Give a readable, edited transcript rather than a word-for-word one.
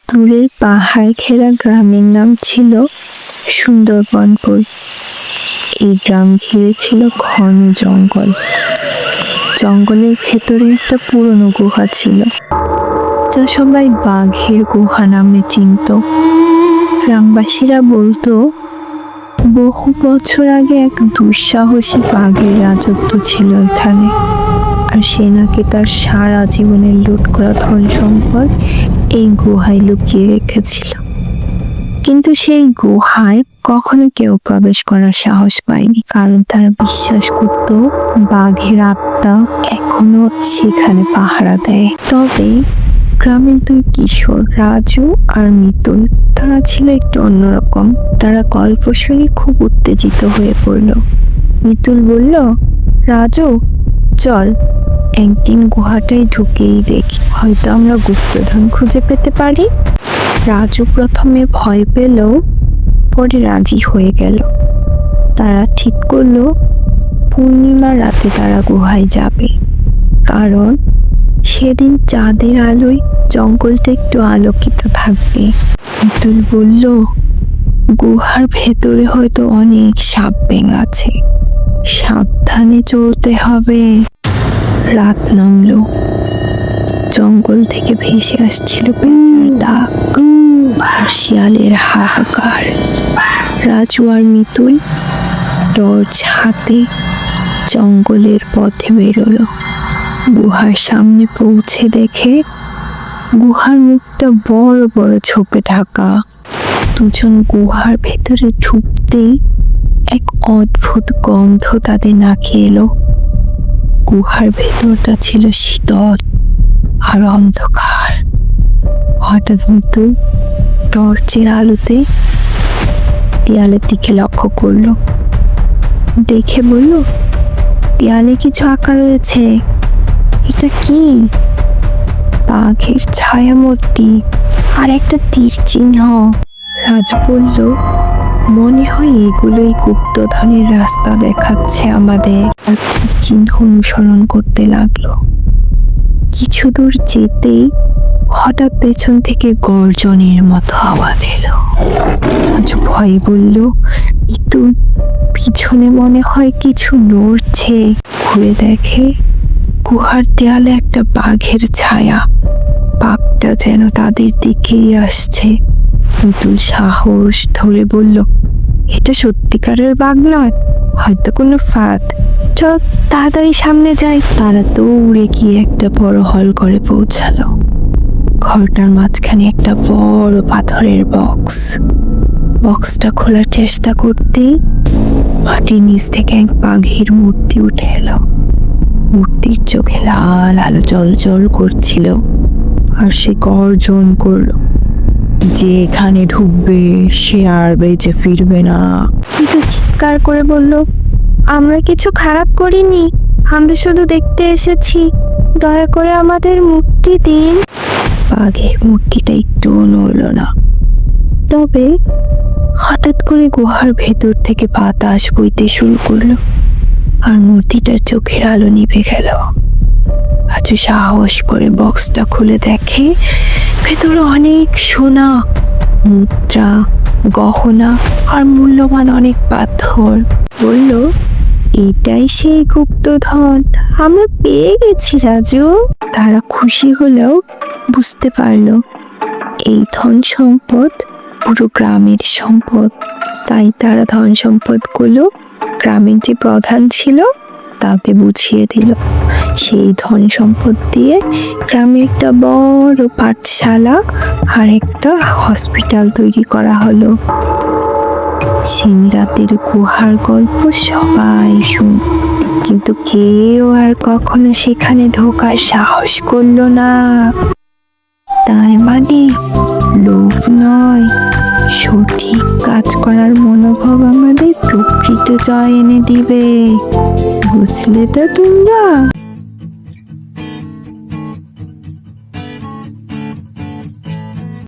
দূরের পাহাড় ঘেরা গ্রামের নাম ছিল সুন্দরবনপুর। এই গ্রাম ঘিরে ছিল ঘন জঙ্গল। জঙ্গলের ভেতরে একটা পুরনো গুহা ছিল, যা সবাই বাঘের গুহা নামে চিনত। গ্রামবাসীরা বলতো বহু বছর আগে এক দুঃসাহসী বাঘের রাজত্ব ছিল এখানে, আর সে নাকি তার সারা জীবনের লুট করা ধন সম্পদ এই গুহায় লুকিয়ে রেখেছিল। কিন্তু সেই গুহায় কখনো কেউ প্রবেশ করার সাহস পায়নি, কারণ তারা বিশ্বাস করত বাঘের আত্মা এখনো সেখানে পাহারা দেয়। তবে গ্রামের দুই কিশোর রাজু আর মিতুল, তারা ছিল একটু অন্যরকম। তারা গল্প শুনে খুব উত্তেজিত হয়ে পড়ল। মিতুল বলল, রাজু চল একদিন গুহাটায় ঢুকেই দেখি, হয়তো আমরা গুপ্তধন খুঁজে পেতে পারি। রাজু প্রথমে ভয় পেলেও পরে রাজি হয়ে গেল। তারা ঠিক করলো পূর্ণিমার রাতে তারা গুহায় যাবে, কারণ সেদিন চাঁদের আলোয় জঙ্গলটা একটু আলোকিত থাকবে। মিতুল বলল, গুহার ভেতরে হয়তো অনেক সাপ ব্যাঙ আছে, সাবধানে চলতে হবে। রাত নামলো, জঙ্গল থেকে ভেসে আসছিল পেঁচার ডাক আর শিয়ালের হাহাকার। রাজু আর মিতুল টর্চ হাতে জঙ্গলের পথে বেরোলো। গুহার সামনে পৌঁছে দেখে গুহার মুখটা বড় বড় ঝোপে ঢাকা। দুজন গুহার ভেতরে ঢুকতেই এক অদ্ভুত গন্ধ তাদের নাকে এলো। গুহার ভেতরটা ছিল শীতল আর অন্ধকার। হঠাৎ মিতুল টর্চের আলোতে দেয়ালের দিকে লক্ষ্য করলো। দেখে বলল, দেয়ালে কিছু আঁকা রয়েছে, এটা কি? বাঘের ছায়া মূর্তি আর একটা তীর চিহ্ন। রাজ বলল, মনে হয় এগুলোই গুপ্তধনের রাস্তা দেখাচ্ছে আমাদের। আর তীর চিহ্ন অনুসরণ করতে লাগলো। কিছু দূর যেতেই হঠাৎ পেছন থেকে গর্জনের মতো আওয়াজ এলো। রাজু ভয়ে বলল, কিন্তু পিছনে মনে হয় কিছু নড়ছে। ঘুরে দেখে গুহার দেয়ালে একটা বাঘের ছায়া। বাঘটা যেন তাদের দিকেই আসছে। মিতুল সাহস ধরে বলল, এটা সত্যিকারের বাঘ নয়, হয়তো কোনো ফাঁদ। চল তাড়াতাড়ি সামনে যাই। তারা দৌড়ে গিয়ে একটা বড় হল ঘরে পৌঁছালো। ঘরটার মাঝখানে একটা বড় পাথরের বক্স। বক্সটা খোলার চেষ্টা করতেই মাটির নিচ থেকে এক বাঘের মূর্তি উঠে এলো। মূর্তির চোখে লাল আলো জ্বলজ্বল করছিল, আর সে গর্জন করলো, যে এখানে ঢুকবে সে আর বেঁচে ফিরবে না। কিন্তু চিৎকার করে বলল, আমরা কিছু খারাপ করিনি, আমরা শুধু দেখতে এসেছি, দয়া করে আমাদের মুক্তি দিন। বাঘের মূর্তিটা একটুও নড়ল না। তবে হঠাৎ করে গুহার ভেতর থেকে বাতাস বইতে শুরু করলো, আর মূর্তিটার চোখের আলো নিভে গেল। আজ সাহস করে বক্সটা খুলে দেখে ভেতরে অনেক সোনা, মুদ্রা, গহনা আর মূল্যবান অনেক পাথর। বলল, এটাই সেই গুপ্তধন, আমরা পেয়ে গেছি রাজু। তারা খুশি হলেও বুঝতে পারলো এই ধন সম্পদ পুরো গ্রামের সম্পদ। তাই তারা ধন সম্পদগুলো গ্রামের যে প্রধান ছিল তাকে বুঝিয়ে দিল। সেই ধন সম্পদ দিয়ে গ্রামে একটা বড় পাঠশালা আর একটা হসপিটাল তৈরি করা হলো। সেই রাতের গুহার গল্প সবাই শুনল, কিন্তু কেউ আর কখনো সেখানে ঢোকার সাহস করলো না। তার মানে লোভ নয়, সঠিক কাজ করার মনোভাব আমাদের প্রকৃত জয় এনে দিবে। বুঝলে তো তোমরা?